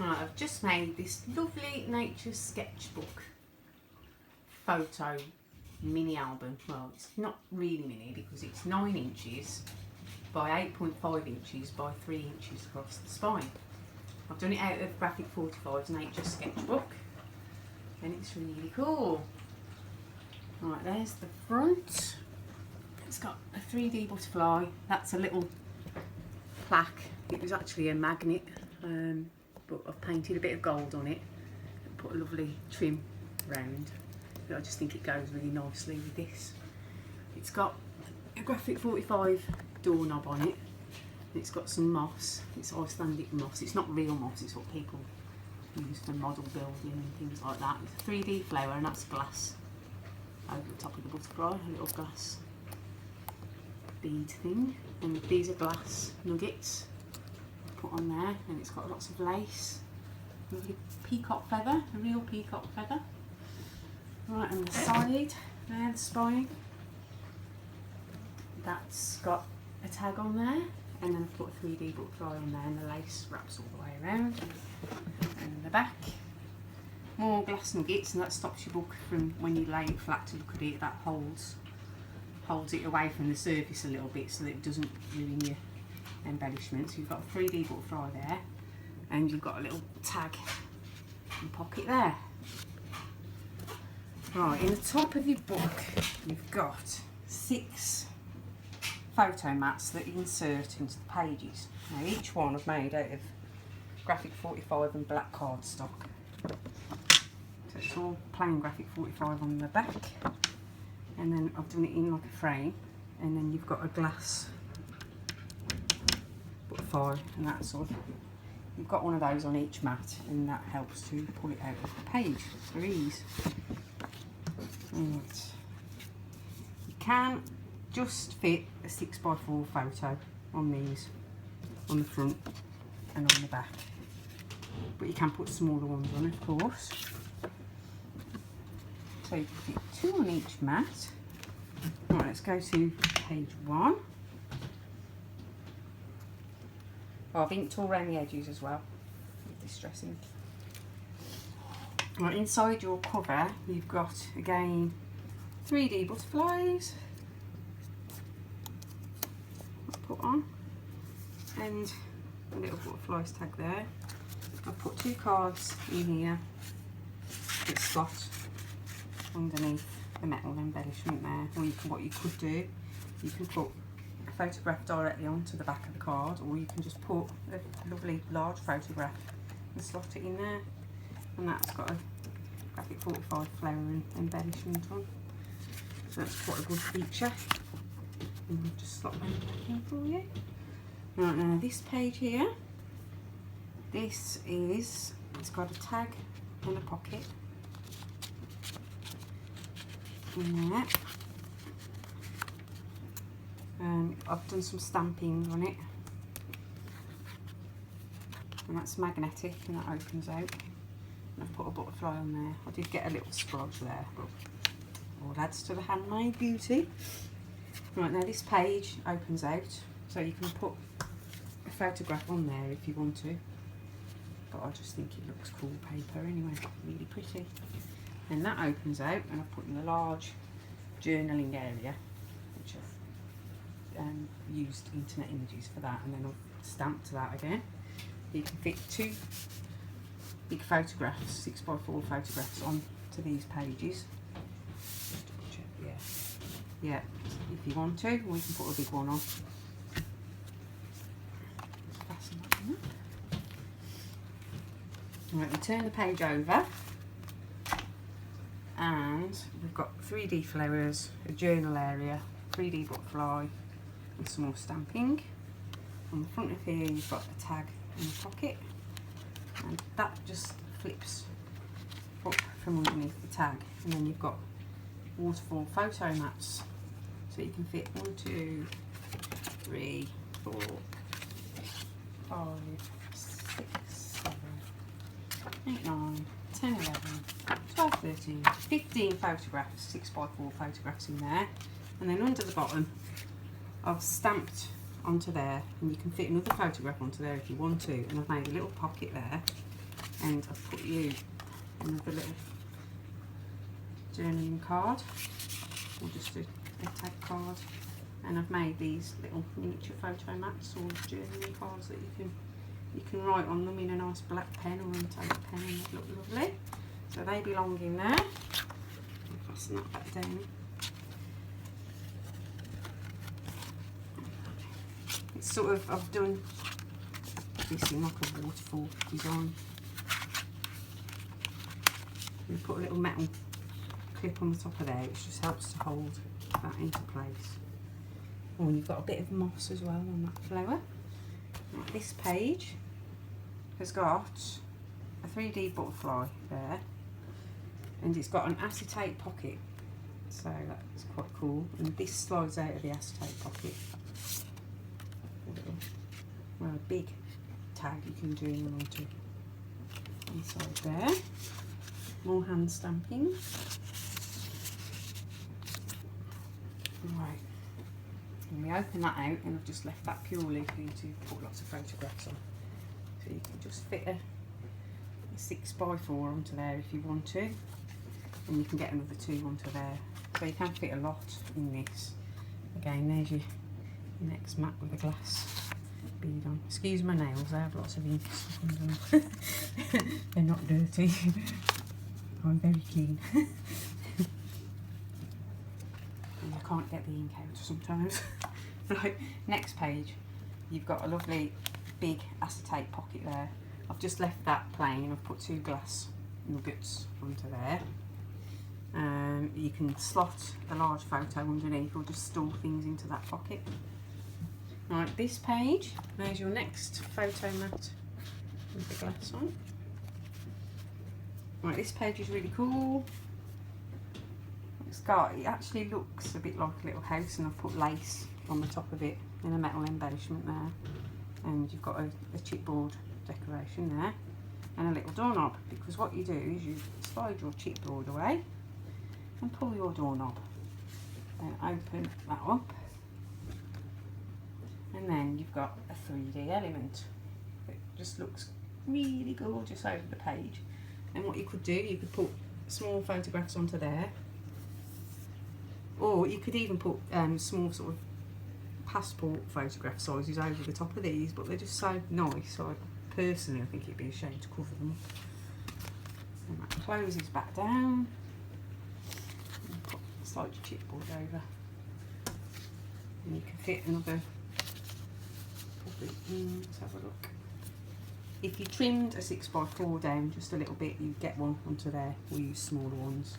Right, I've just made this lovely nature sketchbook photo mini album. Well, it's not really mini because it's 9 inches by 8.5 inches by 3 inches across the spine. I've done it out of graphic45's nature sketchbook and it's really cool. Right, there's the front. It's got a 3D butterfly. That's a little plaque. It was actually a magnet, but I've painted a bit of gold on it and put a lovely trim round. But I just think it goes really nicely with this. It's got a graphic45 doorknob on it. It's got some moss. It's Icelandic moss. It's not real moss, it's what people use for model building and things like that. It's a 3D flower and that's glass over the top of the butterfly, a little glass bead thing. And these are glass nuggets put on there, and it's got lots of lace. Lovely peacock feather, a real peacock feather. Right, and the side there, the spine, that's got a tag on there, and then I've put a 3D butterfly on there, and the lace wraps all the way around. And the back, more glass nuggets, and that stops your book from, when you lay it flat to look at it, that holds it away from the surface a little bit so that it doesn't ruin your embellishment. So you've got a 3D butterfly there, and you've got a little tag and pocket there. Right, in the top of your book you've got 6 photo mats that you insert into the pages. Now each one I've made out of graphic45 and black cardstock. So it's all plain graphic45 on the back, and then I've done it in like a frame, and then you've got a glass butterfly, and that's sort of, you've got one of those on each mat, and that helps to pull it out of the page for ease. Right. You can just fit a 6x4 photo on these, on the front and on the back, but you can put smaller ones on, of course. So you can fit 2 on each mat. Right, let's go to page 1. Oh, I've inked all around the edges as well with this dressing. Right, inside your cover you've got again 3D butterflies put on, and a little butterflies tag there. I've put 2 cards in here that slot underneath the metal embellishment there. Or what you could do, you can put a photograph directly onto the back of the card, or you can just put a lovely large photograph and slot it in there. And that's got a graphic45 flower and embellishment on, so that's quite a good feature. And I'll just slot them back in for you. Right, now this page here, this is, it's got a tag and a pocket in there. I've done some stamping on it, and that's magnetic and that opens out. And I've put a butterfly on there. I did get a little splodge there, but all adds to the handmade beauty. Right, now this page opens out, so you can put a photograph on there if you want to, but I just think it looks cool paper anyway, really pretty. And that opens out, and I've put in a large journaling area, which I've used internet images for that, and then I've stamped that again. You can fit 2 big photographs, 6x4 photographs onto these pages. Just double check, yeah, if you want to, or you can put a big one on. Fasten that one up. Right, we turn the page over, and we've got 3D flowers, a journal area, 3D butterfly, and some more stamping. On the front of here you've got a tag and a pocket, and that just flips up from underneath the tag, and then you've got waterfall photo mats, so you can fit 1, 2, 3, 4, 5, 6, 7, 8, 9, 10, 11, 12, 13, 15 photographs, 6x4 photographs in there, and then under the bottom I've stamped onto there, and you can fit another photograph onto there if you want to, and I've made a little pocket there And I've put you another little journaling card, or just a tag card. And I've made these little miniature photo mats or journaling cards that you can write on them in a nice black pen or untagged pen, and they look lovely. So they belong in there. I'll fasten that back down. It's sort of, I've done this in like a waterfall design. We put a little metal clip on the top of there, which just helps to hold that into place. Oh, and you've got a bit of moss as well on that flower. Right, this page has got a 3D butterfly there, and it's got an acetate pocket, so that's quite cool. And this slides out of the acetate pocket. A big tag you can do onto inside there. More hand stamping. Right, and we open that out, and I've just left that purely for you to put lots of photographs on. So you can just fit a 6x4 onto there if you want to, and you can get another 2 onto there. So you can fit a lot in this. Again, there's your next mat with a glass bead on. Excuse my nails, I have lots of ink stuck under them. They're not dirty. I'm very clean. And I can't get the ink out sometimes. Right, next page, you've got a lovely big acetate pocket there. I've just left that plain. I've put 2 glass nuggets onto there. You can slot a large photo underneath, or just store things into that pocket. Right, this page, there's your next photo mat with the glass on. Right, this page is really cool. It actually looks a bit like a little house, and I've put lace on the top of it in a metal embellishment there. And you've got a chipboard decoration there, and a little doorknob, because what you do is you slide your chipboard away and pull your doorknob, and open that up, and then you've got a 3D element. It just looks really gorgeous over the page. And what you could do, you could put small photographs onto there, or you could even put small sort of passport photograph sizes over the top of these, but they're just so nice. So personally, I think it'd be a shame to cover them. And that closes back down. And slide your chipboard over, and you can fit another. Let's have a look. If you trimmed a 6x4 down just a little bit, you'd get one onto there. We'll use smaller ones.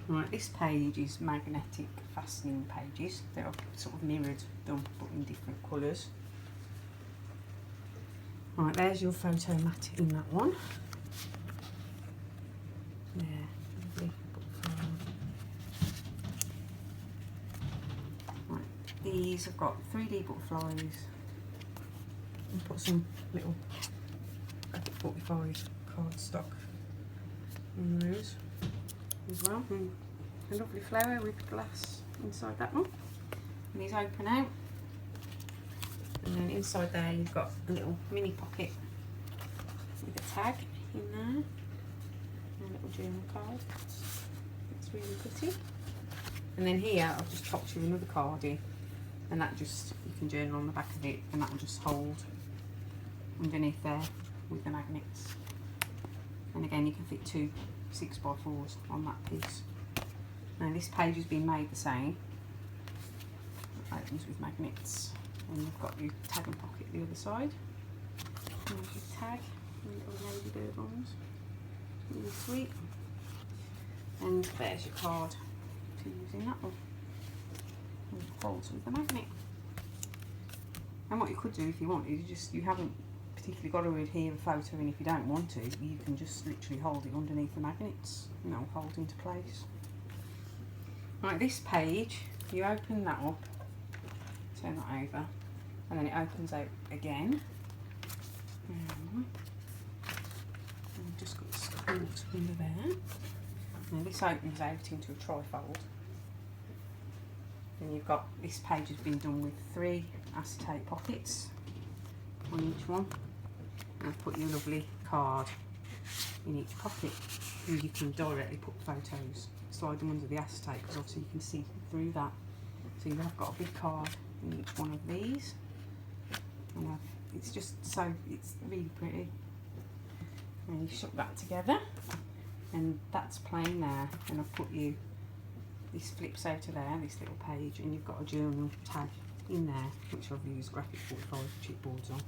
Right, this page is magnetic fastening pages. They're sort of mirrored them, but in different colours. Right, there's your photo mat in that one. Yeah, lovely. Right, these have got 3D butterflies. And put some little graphic45 cardstock on those as well. And a lovely flower with glass inside that one. And these open out. And then inside there you've got a little mini pocket with a tag in there. And a little journal card. It's really pretty. And then here I've just chopped you another card in. And that just, you can journal on the back of it, and that will just hold underneath there with the magnets. And again, you can fit 2 6x4s on that piece. Now this page has been made the same. It opens with magnets, and you've got your tag and pocket the other side. And there's your tag, little ladybird ones, really sweet. And there's your card to use in that one. And it folds with the magnet. And what you could do if you want is you haven't particularly got to adhere a photo in. If you don't want to, you can just literally hold it underneath the magnets, and it'll hold into place. Right, this page, you open that up, turn that over, and then it opens out again. And I've just got this cord under there. Now this opens out into a trifold. And you've got, this page has been done with 3 acetate pockets. on each one. And I've put your lovely card in each pocket, and you can directly put photos, slide them under the acetate, because obviously you can see through that. So I've got a big card in each one of these, and it's just so, it's really pretty. And you shut that together, and that's plain there, and I've put you, this flips out of there, this little page, and you've got a journal tag in there, which I've used graphic45 chipboards on.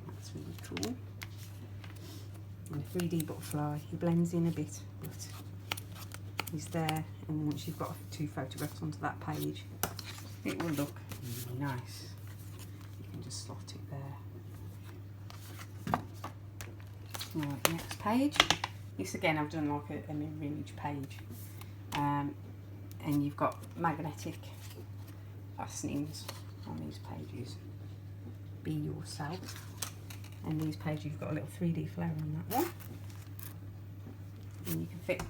That's really cool. And a 3D butterfly, he blends in a bit, but he's there, and once you've got 2 photographs onto that page, it will look really nice. You can just slot it there. Right, next page. This again, I've done like a mirror image page, and you've got magnetic fastenings on these pages. Be yourself. And these pages, you've got a little 3D flower on that one, and you can fit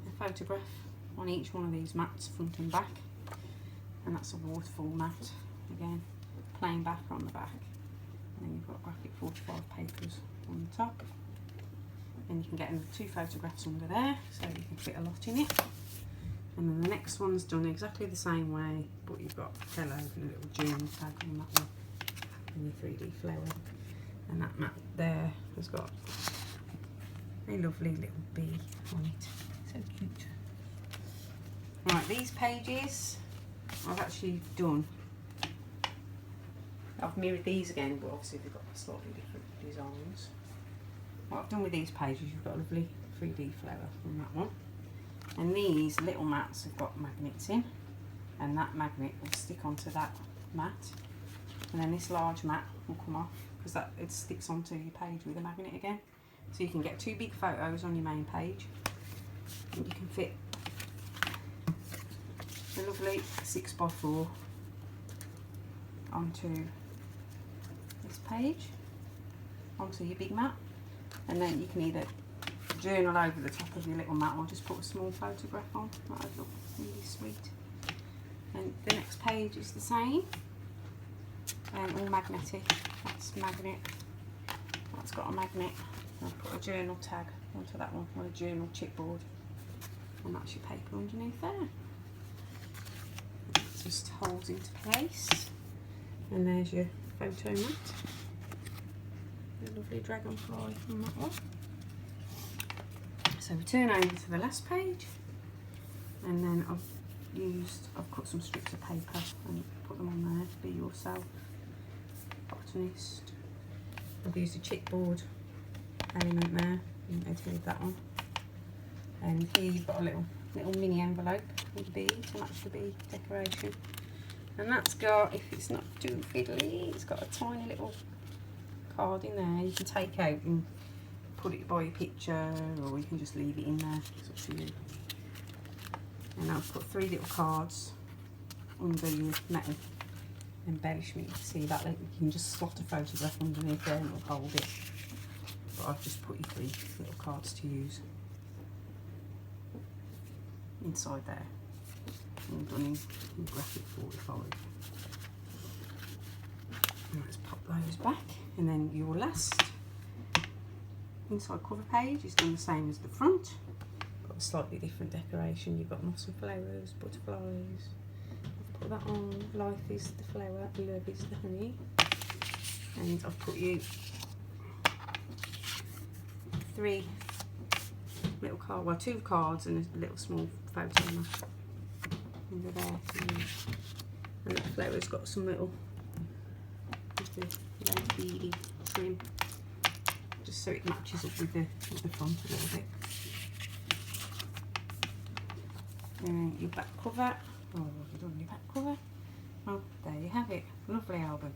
a photograph on each one of these mats, front and back. And that's a waterfall mat again, plain back on the back, and then you've got graphic45 papers on the top, and you can get 2 photographs under there, so you can fit a lot in it. And then the next one's done exactly the same way, but you've got hello and a little journal tag on that one, and your 3D flower. And that mat there has got a lovely little bee on it, so cute. Right, these pages I've actually done, I've mirrored these again, but obviously they've got slightly different designs. What I've done with these pages, you've got a lovely 3D flower on that one. And these little mats have got magnets in, and that magnet will stick onto that mat, and then this large mat will come off, because that it sticks onto your page with a magnet again. So you can get 2 big photos on your main page, and you can fit a lovely 6x4 onto this page, onto your big mat, and then you can either journal over the top of your little mat or just put a small photograph on. That would look really sweet. And the next page is the same, and all magnetic. That's magnet, that's got a magnet. I'll put a journal tag onto that one, or a journal chipboard, and that's your paper underneath there. It just holds into place, and there's your photo mat. The lovely dragonfly on that one. So we turn over to the last page, and then I've cut some strips of paper and put them on there. Be yourself, botanist. I've used a chipboard element there, with that one. And here you've got a little mini envelope with beads to match the bee decoration. And that's got, if it's not too fiddly, it's got a tiny little card in there you can take out and put it by your picture, or you can just leave it in there, it's up to you. And I've put 3 little cards under your metal embellishment. You can see that, like, you can just slot a photograph underneath there and it'll hold it. But I've just put you 3 little cards to use inside there, all done in graphic45. Let's pop those back, and then your last inside cover page is done the same as the front. Got a slightly different decoration. You've got moss and flowers, butterflies. I've put that on. Life is the flower, love is the honey. And I've put you 3 little cards, well, 2 cards and a little small photo under there to use. And that flower's got some little red beady trim, just so it matches up with the front a little bit. And your back cover. Oh, have you done your back cover? Well, there you have it. Lovely album.